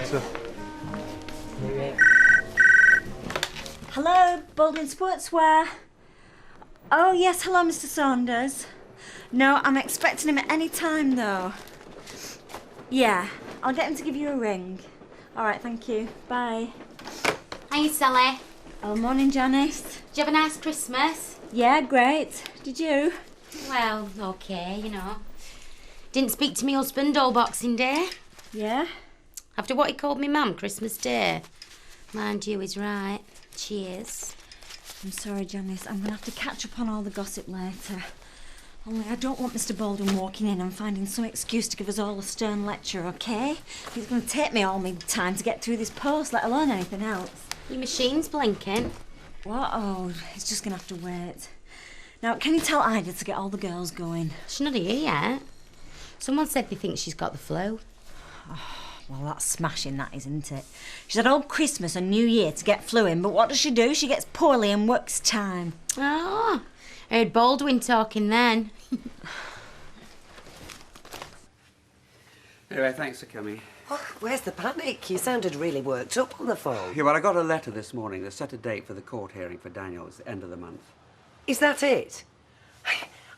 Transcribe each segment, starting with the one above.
sir. Hello, Baldwin Sportswear. Oh, yes, hello, Mr. Saunders. No, I'm expecting him at any time, though. Yeah, I'll get him to give you a ring. All right, thank you. Bye. Hi, Sally. Oh, morning, Janice. Did you have a nice Christmas? Yeah, great. Did you? Well, okay, you know. Didn't speak to me husband all Boxing Day. Yeah? After what he called me mum Christmas Day. Mind you, he's right. Cheers. I'm sorry, Janice. I'm going to have to catch up on all the gossip later. Only I don't want Mr. Baldwin walking in and finding some excuse to give us all a stern lecture, OK? It's going to take me all my time to get through this post, let alone anything else. Your machine's blinking. What? Oh, it's just going to have to wait. Now, can you tell Ida to get all the girls going? She's not here yet. Someone said they think she's got the flu. Oh, well, that's smashing, that, isn't it? She's had all Christmas and New Year to get flu in, but what does she do? She gets poorly and works time. Oh, heard Baldwin talking then. Anyway, thanks for coming. Oh, where's the panic? You sounded really worked up on the phone. Yeah, well, I got a letter this morning that set a date for the court hearing for Daniel. It's the end of the month. Is that it?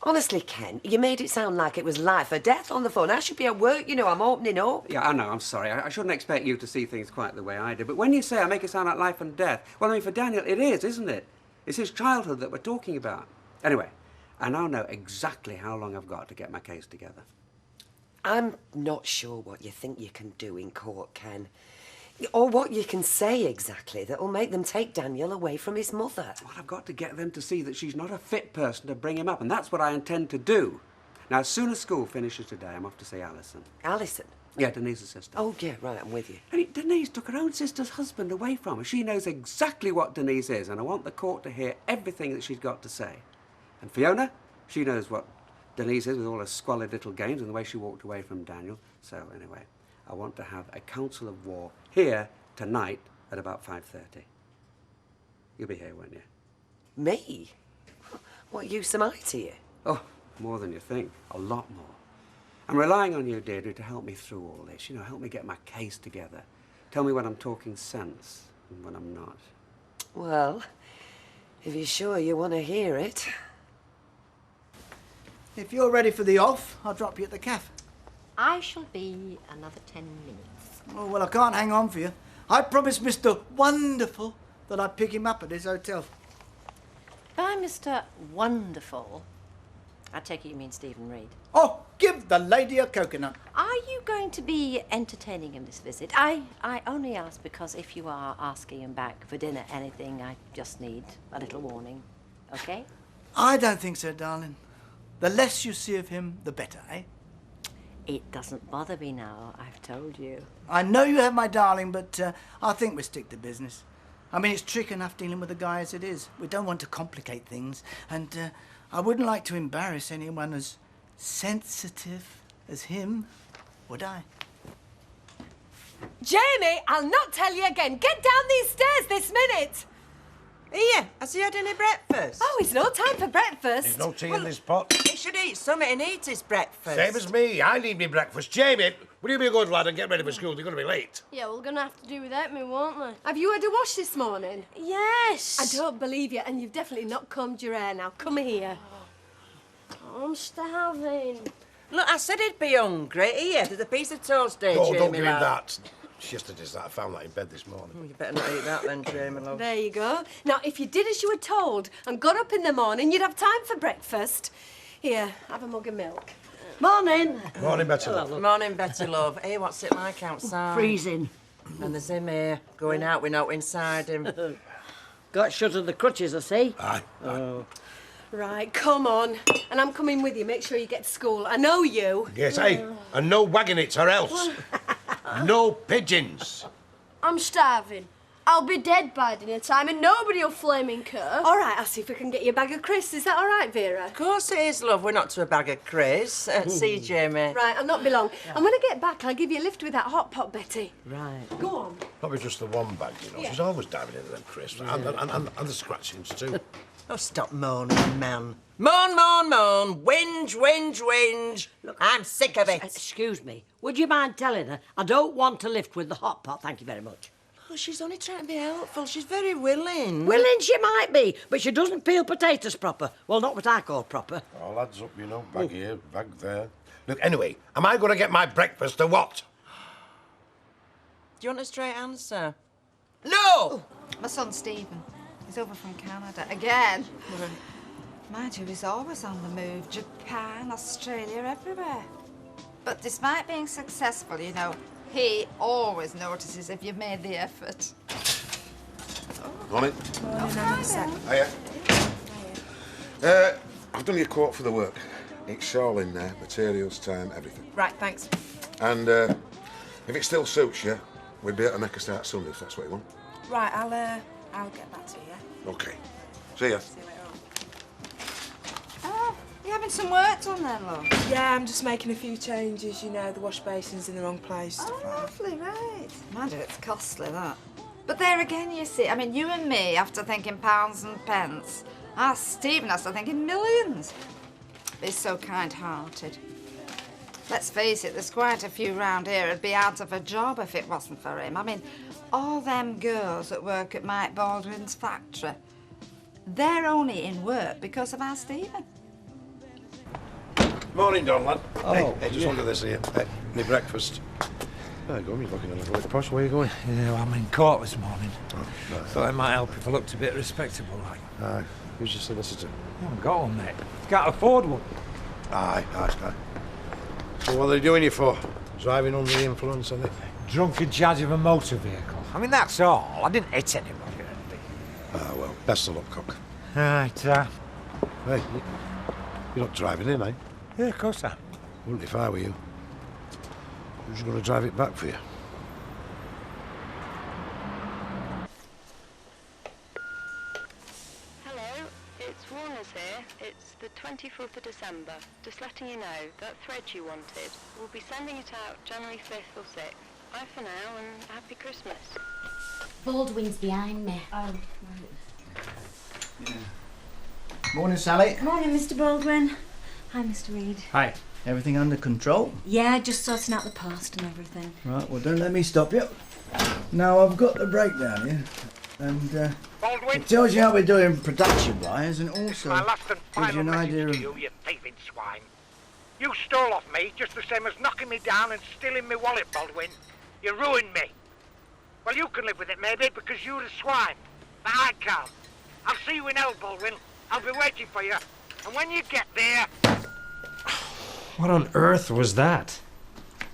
Honestly, Ken, you made it sound like it was life or death on the phone. I should be at work, you know, I'm opening up. Yeah, I know, I'm sorry. I shouldn't expect you to see things quite the way I do. But when you say I make it sound like life and death, well, I mean, for Daniel, it is, isn't it? It's his childhood that we're talking about. Anyway, I now know exactly how long I've got to get my case together. I'm not sure what you think you can do in court, Ken. Or what you can say exactly that'll make them take Daniel away from his mother. Well, I've got to get them to see that she's not a fit person to bring him up, and that's what I intend to do. Now, as soon as school finishes today, I'm off to see Alison. Alison? Yeah, Denise's sister. Oh, yeah, right, I'm with you. I mean, Denise took her own sister's husband away from her. She knows exactly what Denise is, and I want the court to hear everything that she's got to say. And Fiona, she knows what Denise is with all her squalid little games and the way she walked away from Daniel. So, anyway, I want to have a council of war here tonight at about 5:30. You'll be here, won't you? Me? What use am I to you? Oh, more than you think. A lot more. I'm relying on you, Deirdre, to help me through all this. You know, help me get my case together. Tell me when I'm talking sense and when I'm not. Well, if you're sure you want to hear it. If you're ready for the off, I'll drop you at the cafe. I shall be another 10 minutes. Oh, well, I can't hang on for you. I promised Mr. Wonderful that I'd pick him up at his hotel. By Mr. Wonderful, I take it you mean Stephen Reed. Oh, give the lady a coconut. Are you going to be entertaining him this visit? I only ask because if you are asking him back for dinner, anything, I just need a little warning. Okay? I don't think so, darling. The less you see of him, the better, eh? It doesn't bother me now, I've told you. I know you have, my darling, but I think we stick to business. I mean, it's tricky enough dealing with the guy as it is. We don't want to complicate things, and I wouldn't like to embarrass anyone as sensitive as him, would I? Jamie, I'll not tell you again. Get down these stairs this minute. Here, has he had any breakfast? Oh, it's no time for breakfast. There's no tea in this pot. He should eat something and eat his breakfast. Same as me. I need me breakfast. Jamie, will you be a good lad and get ready for school? You're going to be late. Yeah, we're going to have to do without me, won't we? Have you had a wash this morning? Yes. I don't believe you, and you've definitely not combed your hair now. Come here. Oh, I'm starving. Look, I said he'd be hungry. Here, there's a piece of toast there, No, Jamie. don't give him lad. that. It's yesterday's that. I found that in bed this morning. You better not eat that then, Jamie, love. There you go. Now, if you did as you were told and got up in the morning, you'd have time for breakfast. Here, have a mug of milk. Morning. Morning, Betty. Love. Morning, Betty, love. Hey, what's it like outside? Freezing. And there's him here, going out with no inside him. Got shut of the crutches, I see. Aye. Oh. Right, come on. And I'm coming with you. Make sure you get to school. I know you. Yes, hey, and no wagging it or else. No pigeons. I'm starving. I'll be dead by dinner time and nobody will flaming care. All right, I'll see if we can get you a bag of crisps. Is that all right, Vera? Of course it is, love. We're not to a bag of crisps. See you, Jamie. Right, I'll not be long. And when I get back, I'll give you a lift with that hot pot, Betty. Right. Go on. Probably just the one bag, you know. Yeah. She's always diving into them crisps. And the scratchings, too. Oh, stop moaning, man. Moan, moan, moan. Whinge, whinge, whinge. Look, I'm sick of it. Excuse me. Would you mind telling her I don't want to lift with the hot pot, thank you very much? Oh, she's only trying to be helpful. She's very willing. Willing she might be, but she doesn't peel potatoes proper. Well, not what I call proper. All adds up, you know. Bag here, bag there. Look, anyway, am I going to get my breakfast or what? Do you want a straight answer? No! My son Stephen. He's over from Canada again. Mind you, he's always on the move. Japan, Australia, everywhere. But despite being successful, you know, he always notices if you've made the effort. Morning. Hiya. I've done your quote for the work. It's all in there, materials, time, everything. Right, thanks. And if it still suits you, we'd be able to make a start Sunday if that's what you want. Right, I'll get back to you. Okay. See ya. See you later on. Oh, you having some work done then, love? Yeah, I'm just making a few changes, you know, the wash basin's in the wrong place. Oh, lovely, right. Mind you, it's costly, that. But there again, you see, I mean, you and me, after thinking pounds and pence, Stephen has to think in millions. He's so kind-hearted. Let's face it, there's quite a few round here who'd be out of a job if it wasn't for him. I mean, all them girls that work at Mike Baldwin's factory, they're only in work because of our Stephen. Morning, Don, lad. Oh, hey, just wanted this here. Hey, me breakfast. There you go, you're looking a little bit posh. Where are you going? Yeah, well, I'm in court this morning. Oh, right. Thought it might help if I looked a bit respectable, like. Aye. Who's your solicitor? I haven't got one, mate. Can't afford one. Aye, aye. So what are they doing you for? Driving under the influence, are they? Drunk in charge of a motor vehicle. I mean, that's all. I didn't hit anybody or anything. Ah, well, best of luck, cock. Right, Hey, you're not driving in, eh? yeah, of course I am. Wouldn't if I were you. Who's going to drive it back for you? Hello, it's Warner's here. It's the 24th of December. Just letting you know, that thread you wanted, we'll be sending it out January 5th or 6th. Bye for now and happy Christmas. Baldwin's behind me. Oh, Yeah. Morning, Sally. Morning, Mr. Baldwin. Hi, Mr. Reed. Hi. Everything under control? Yeah, just sorting out the post and everything. Right, well, don't let me stop you. Now, I've got the breakdown here, and it tells you how we're doing production-wise, and also My last and gives you final an message idea to of... you thieving swine. You stole off me just the same as knocking me down and stealing my wallet, Baldwin. You ruined me. Well, you can live with it, maybe, because you're a swine. But I can't. I'll see you in hell, Baldwin. I'll be waiting for you. And when you get there... What on earth was that?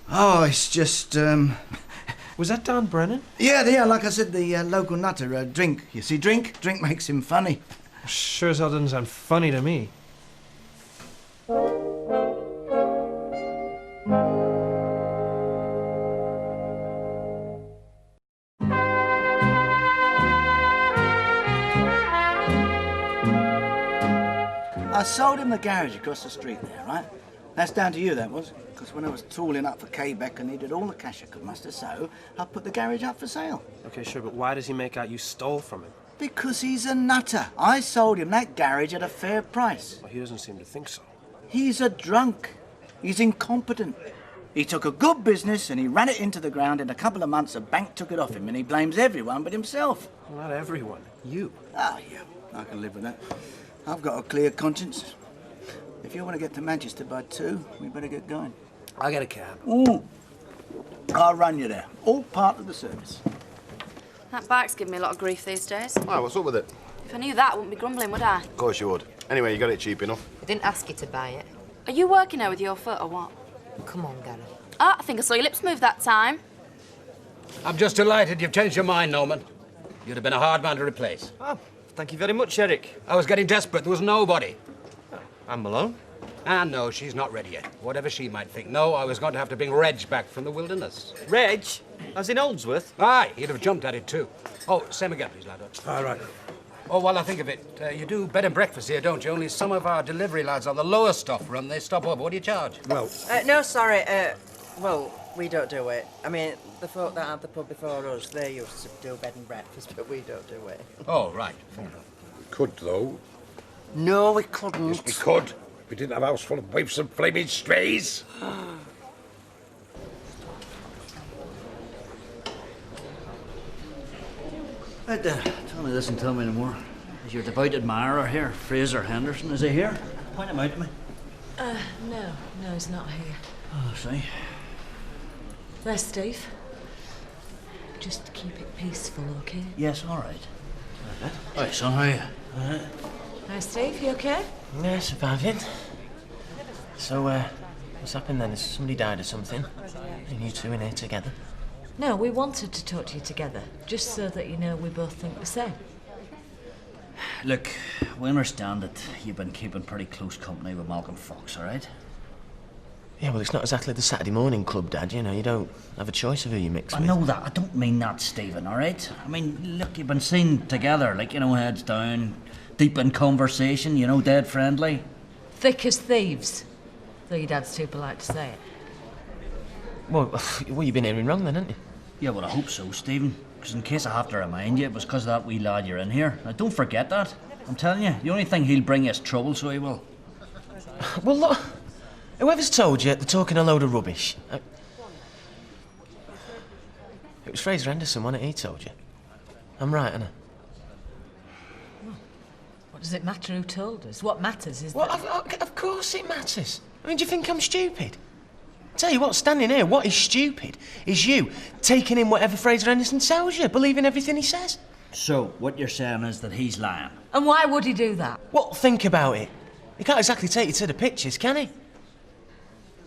Oh, it's just, Was that Dan Brennan? Yeah, like I said, the local nutter, Drink. You see, Drink makes him funny. Sure as hell doesn't sound funny to me. I sold him the garage across the street there, right? That's down to you, that was. Because when I was tooling up for Quebec, I needed all the cash I could muster, so I put the garage up for sale. Okay, sure, but why does he make out you stole from him? Because he's a nutter. I sold him that garage at a fair price. Well, he doesn't seem to think so. He's a drunk. He's incompetent. He took a good business and he ran it into the ground. In a couple of months, a bank took it off him and he blames everyone but himself. Well, not everyone. You. Oh, yeah, I can live with that. I've got a clear conscience. If you want to get to Manchester by 2, we better get going. I'll get a cab. Ooh. I'll run you there. All part of the service. That bike's giving me a lot of grief these days. Oh, what's up with it? If I knew that, I wouldn't be grumbling, would I? Of course you would. Anyway, you got it cheap enough. I didn't ask you to buy it. Are you working there with your foot or what? Come on, Gary. Ah, I think I saw your lips move that time. I'm just delighted you've changed your mind, Norman. You'd have been a hard man to replace. Oh, thank you very much, Eric. I was getting desperate. There was nobody. Anne Malone? And no, she's not ready yet. Whatever she might think. No, I was going to have to bring Reg back from the wilderness. Reg? As in Oldsworth? Aye, he'd have jumped at it too. Oh, same again, please, lad. All right. Oh, while I think of it, you do bed and breakfast here, don't you? Only some of our delivery lads on the lower stuff run, they stop over. What do you charge? Well... No, sorry. Well, we don't do it. I mean, the folk that had the pub before us, they used to do bed and breakfast, but we don't do it. Oh, right. Fair enough. We could, though. No, we couldn't. Yes, we could. We didn't have a house full of waifs and flaming strays. Right there. Tony doesn't tell me anymore. Is your devout admirer here, Fraser Henderson? Is he here? Point him out to me. No, he's not here. Oh, I see. There's Steve. Just keep it peaceful, okay? Yes, all right. Right, son, how are you? All right. Hi, Steve, you okay? Yeah, surviving. So, what's happened then? Has somebody died or something? And you two in here together? No, we wanted to talk to you together, just so that you know we both think the same. Look, we understand that you've been keeping pretty close company with Malcolm Fox, all right? Yeah, well, it's not exactly the Saturday morning club, Dad. You know, you don't have a choice of who you mix I with. know that. I don't mean that, Stephen, all right? I mean, look, you've been seen together, like, you know, heads down, deep in conversation, you know, dead friendly. Thick as thieves, though your dad's too polite to say it. Well, you've been hearing wrong then, haven't you? Yeah, well, I hope so, Stephen. Because in case I have to remind you, it was because of that wee lad you're in here. Now, don't forget that. I'm telling you, the only thing he'll bring you is trouble, so he will. Well, look, whoever's told you, they're talking a load of rubbish. It was Fraser Henderson, wasn't it? He told you. I'm right, ain't I? What does it matter who told us? What matters is Well, that... of course it matters. I mean, do you think I'm stupid? Tell you what, standing here, what is stupid is you taking in whatever Fraser Henderson tells you, believing everything he says. So, what you're saying is that he's lying? And why would he do that? Well, think about it. He can't exactly take you to the pictures, can he?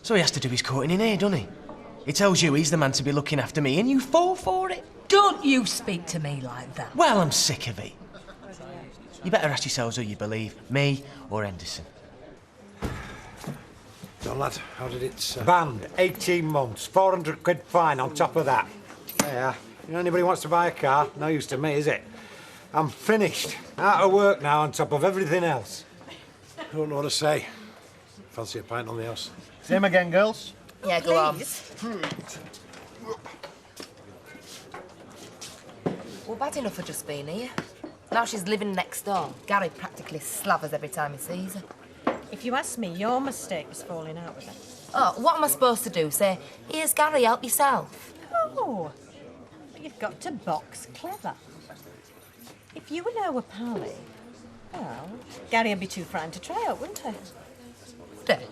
So he has to do his courting in here, doesn't he? He tells you he's the man to be looking after me, and you fall for it. Don't you speak to me like that. Well, I'm sick of it. You better ask yourselves who you believe, me or Henderson. So, lad, how did it... Banned, 18 months, 400 quid fine on top of that. Yeah, you know, anybody wants to buy a car, no use to me, is it? I'm finished, out of work now on top of everything else. I don't know what to say. Fancy a pint on the house. Same again, girls? Yeah, go on. Well, bad enough for just being here. Now she's living next door. Gary practically slavers every time he sees her. If you ask me, your mistake was falling out with her. Oh, what am I supposed to do? Say, here's Gary, help yourself. Oh, but you've got to box clever. If you and her were pally, well, Gary'd be too frightened to try out, wouldn't he? Would he?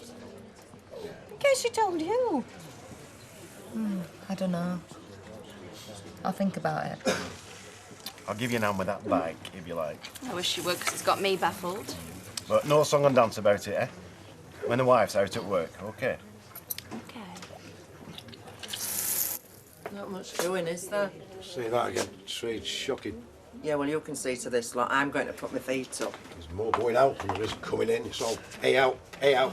In case she told you. I don't know. I'll think about it. I'll give you an hand with that bike, if you like. I wish you would, because it's got me baffled. But no song and dance about it, eh? When the wife's out at work, OK? Okay. Not much doing, is there? Say that again. It's shocking. Yeah, well, you can see to this lot. I'm going to put my feet up. There's more going out than there is coming in. It's all pay out, pay out.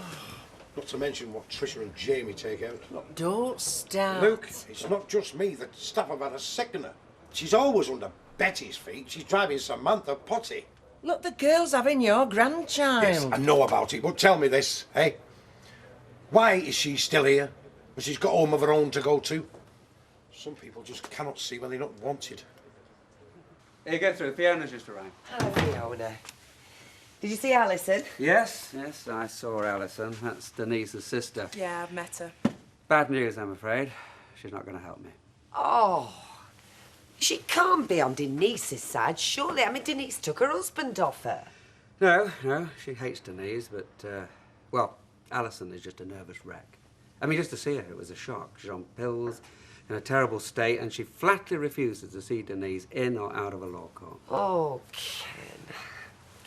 Not to mention what Trisha and Jamie take out. Don't start. Luke, it's not just me. The staff have had a sickener. She's always under Betty's feet. She's driving Samantha potty. Look, the girl's having your grandchild. Yes, I know about it, but tell me this, eh? Why is she still here when she's got home of her own to go to? Some people just cannot see when they're not wanted. Here you go through. Fiona's just arrived. Hello, Fiona. Did you see Alison? Yes, I saw Alison. That's Denise's sister. Yeah, I've met her. Bad news, I'm afraid. She's not going to help me. Oh, she can't be on Denise's side, surely. I mean, Denise took her husband off her. No, she hates Denise, but, well, Alison is just a nervous wreck. I mean, just to see her, it was a shock. She's on pills, in a terrible state, and she flatly refuses to see Denise in or out of a law court. Oh, Ken.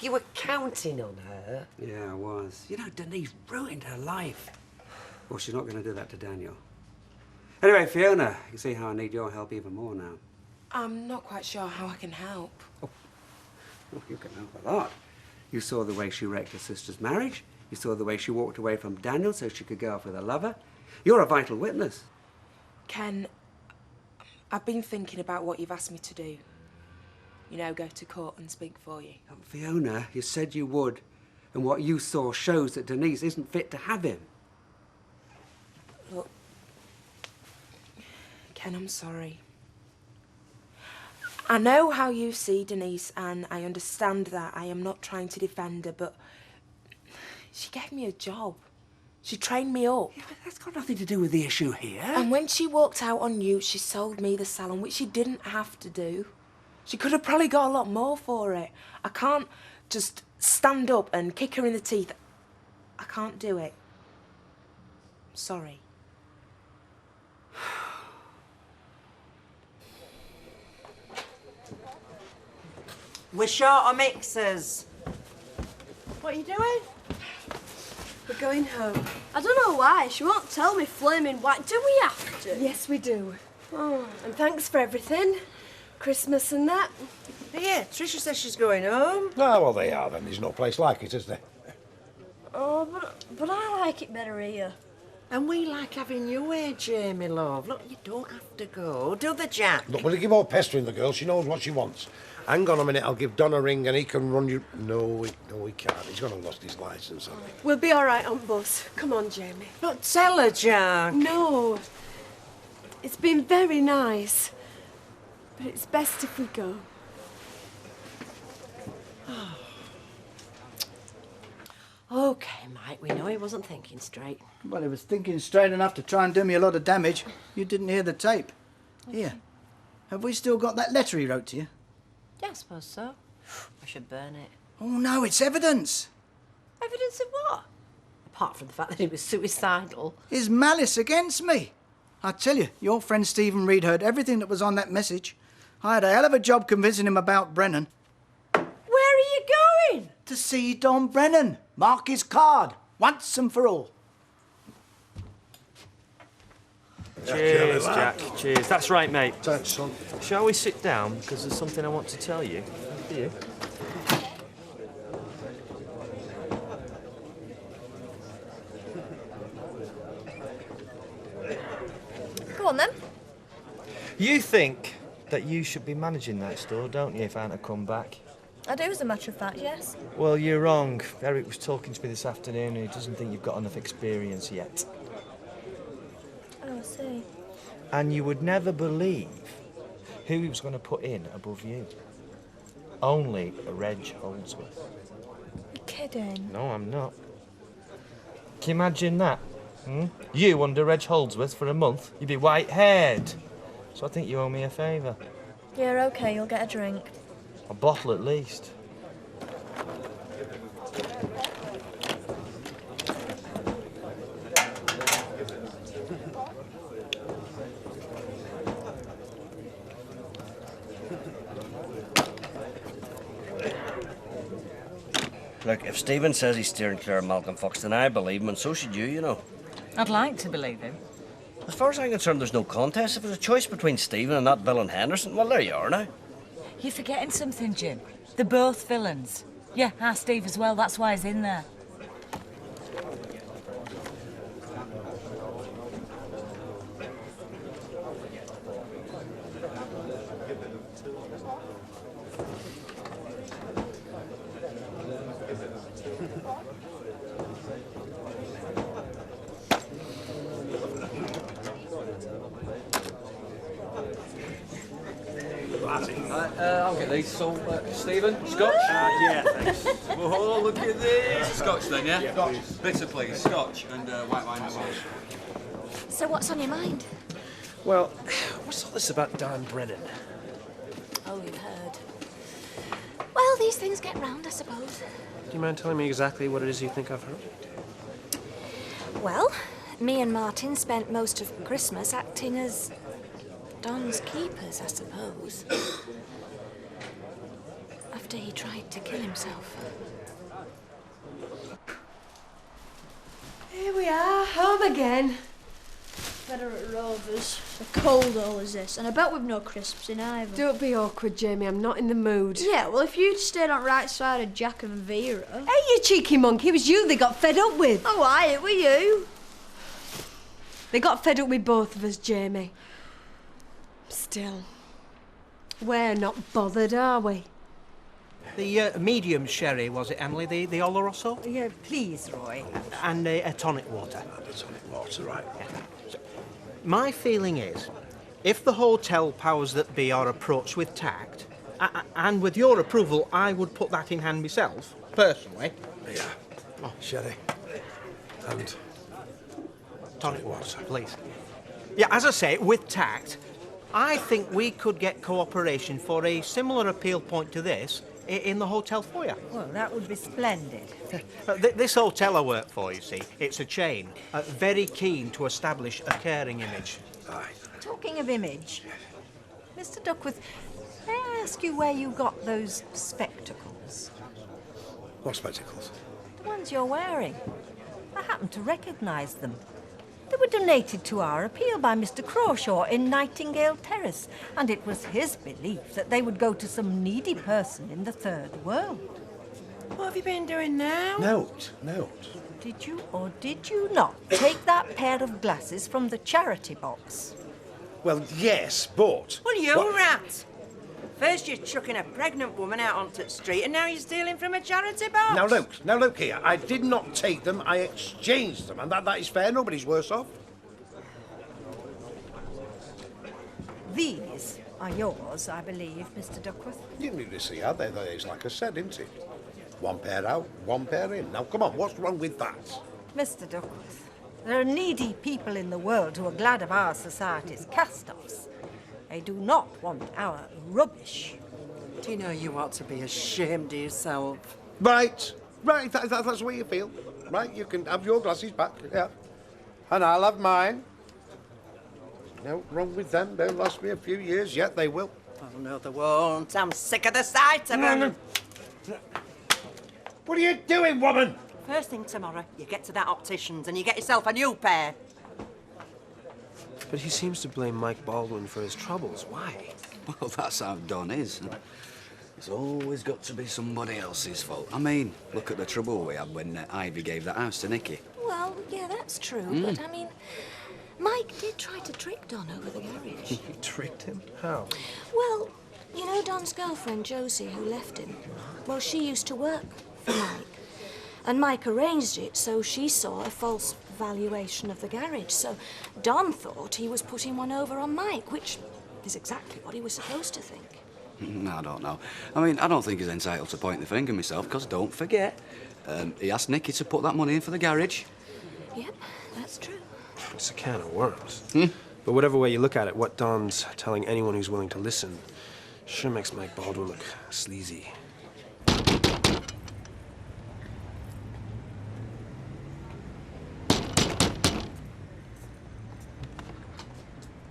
You were counting on her. Yeah, I was. You know, Denise ruined her life. Well, she's not going to do that to Daniel. Anyway, Fiona, you see how I need your help even more now. I'm not quite sure how I can help. Well, you can help a lot. You saw the way she wrecked her sister's marriage. You saw the way she walked away from Daniel so she could go off with a lover. You're a vital witness. Ken, I've been thinking about what you've asked me to do. You know, go to court and speak for you. Oh, Fiona, you said you would. And what you saw shows that Denise isn't fit to have him. Look, Ken, I'm sorry. I know how you see Denise, and I understand that. I am not trying to defend her, but she gave me a job. She trained me up. Yeah, but that's got nothing to do with the issue here. And when she walked out on you, she sold me the salon, which she didn't have to do. She could have probably got a lot more for it. I can't just stand up and kick her in the teeth. I can't do it. Sorry. We're short of mixers. What are you doing? We're going home. I don't know why. She won't tell me flaming white. Do we have to? Yes, we do. Oh, and thanks for everything. Christmas and that. Yeah, Tricia says she's going home. Ah, well, they are then. There's no place like it, is there? Oh, but I like it better here. And we like having you here, Jamie, love. Look, you don't have to go. Do the jack. Look, will you give more pestering the girl? She knows what she wants. Hang on a minute, I'll give Don a ring and he can run you... No, he can't. He's gonna have lost his licence, hasn't he? We'll be all right, Aunt Buzz. Come on, Jamie. But tell her, Jack. No. It's been very nice. But it's best if we go. OK, Mike, we know he wasn't thinking straight. Well, he was thinking straight enough to try and do me a lot of damage. You didn't hear the tape. Here. Have we still got that letter he wrote to you? Yeah, I suppose so. I should burn it. Oh, no, it's evidence. Evidence of what? Apart from the fact that he was suicidal. His malice against me. I tell you, your friend Stephen Reed heard everything that was on that message. I had a hell of a job convincing him about Brennan. Where are you going? To see Don Brennan. Mark his card, once and for all. Cheers, Jack. Cheers. That's right, mate. Thanks, son. Shall we sit down? Because there's something I want to tell you. For you. Go on, then. You think that you should be managing that store, don't you, if Aunt had come back? I do, as a matter of fact, yes. Well, you're wrong. Eric was talking to me this afternoon and he doesn't think you've got enough experience yet. Oh, I see. And you would never believe who he was going to put in above you. Only a Reg Holdsworth. You're kidding. No, I'm not. Can you imagine that? Hmm? You under Reg Holdsworth for a month, you'd be white-haired. So I think you owe me a favour. Yeah, OK, you'll get a drink. A bottle at least. Look, if Stephen says he's steering clear of Malcolm Fox, then I believe him, and so should you, know. I'd like to believe him. As far as I'm concerned, there's no contest. If there's a choice between Stephen and that villain Henderson, well, there you are now. You're forgetting something, Jim. They're both villains. Yeah, our Steve as well. That's why he's in there. I'll get these. So, Stephen, Scotch? Yeah, thanks. Oh, look at this. Scotch then, yeah? Scotch. Bitter, please. Scotch and white wine as well. So what's on your mind? Well, what's all this about Dan Brennan? Oh, you've heard. Well, these things get round, I suppose. Do you mind telling me exactly what it is you think I've heard? Well, me and Martin spent most of Christmas acting as Don's keepers, I suppose. After he tried to kill himself. Here we are, home again. Better at Rovers. A cold all as this, and I bet we've no crisps in either. Don't be awkward, Jamie. I'm not in the mood. Yeah, well, if you'd stayed on right side of Jack and Vera. Hey, you cheeky monkey. It was you they got fed up with. Oh, aye, it were you. They got fed up with both of us, Jamie. Still, we're not bothered, are we? The medium sherry, was it, Emily? The Oloroso? Yeah, please, Roy. And a tonic water. A tonic water, right. Yeah. So, my feeling is, if the hotel powers that be are approached with tact, And with your approval, I would put that in hand myself, personally. Yeah. Oh, Sherry. And Tonic water, please. Yeah, as I say, with tact, I think we could get cooperation for a similar appeal point to this in the hotel foyer. Well, that would be splendid. This hotel I work for, you see, it's a chain, very keen to establish a caring image. Talking of image, Mr. Duckworth, may I ask you where you got those spectacles? What spectacles? The ones you're wearing. I happen to recognise them. They were donated to our appeal by Mr. Crawshaw in Nightingale Terrace, and it was his belief that they would go to some needy person in the third world. What have you been doing now? Note. Did you or did you not take that pair of glasses from the charity box? Well, yes, but... Well, you rat! First you're chucking a pregnant woman out onto the street, and now you're stealing from a charity box. Now look here. I did not take them, I exchanged them, and that is fair. Nobody's worse off. These are yours, I believe, Mr. Duckworth. You see how it's like I said, isn't it? One pair out, one pair in. Now, come on, what's wrong with that? Mr. Duckworth, there are needy people in the world who are glad of our society's cast-offs. They do not want our rubbish. Do you know you ought to be ashamed of yourself? Right. That's the way you feel. Right, you can have your glasses back, yeah. And I'll have mine. No wrong with them. They'll last me a few years, yet they will. Oh, no, they won't. I'm sick of the sight of them. What are you doing, woman? First thing tomorrow, you get to that optician's and you get yourself a new pair. But he seems to blame Mike Baldwin for his troubles. Why? Well, that's how Don is. It's always got to be somebody else's fault. I mean, look at the trouble we had when Ivy gave that house to Nicky. Well, yeah, that's true. But, I mean, Mike did try to trick Don over the garage. He tricked him? How? Well, you know Don's girlfriend, Josie, who left him? Well, she used to work for Mike. And Mike arranged it so she saw a false valuation of the garage. So Don thought he was putting one over on Mike, which is exactly what he was supposed to think. I don't know. I mean, I don't think he's entitled to point the finger myself, because don't forget, he asked Nicky to put that money in for the garage. Yep, that's true. It's a can of worms. But whatever way you look at it, what Don's telling anyone who's willing to listen sure makes Mike Baldwin look sleazy.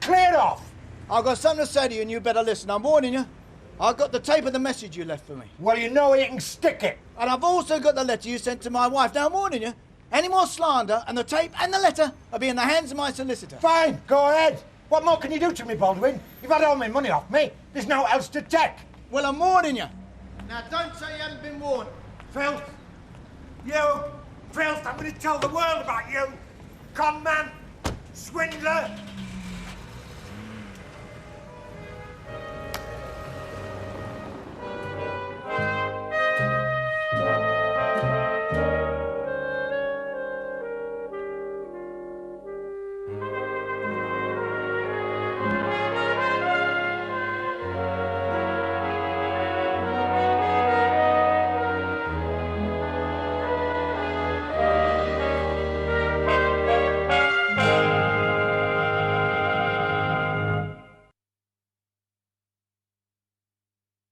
Clear off! I've got something to say to you and you better listen. I'm warning you. I've got the tape of the message you left for me. Well, you know you can stick it. And I've also got the letter you sent to my wife. Now, I'm warning you. Any more slander and the tape and the letter will be in the hands of my solicitor. Fine, go ahead. What more can you do to me, Baldwin? You've had all my money off me. There's no else to take. Well, I'm warning you. Now, don't say you haven't been warned. Filth. You. Filth. I'm going to tell the world about you. Con man. Swindler.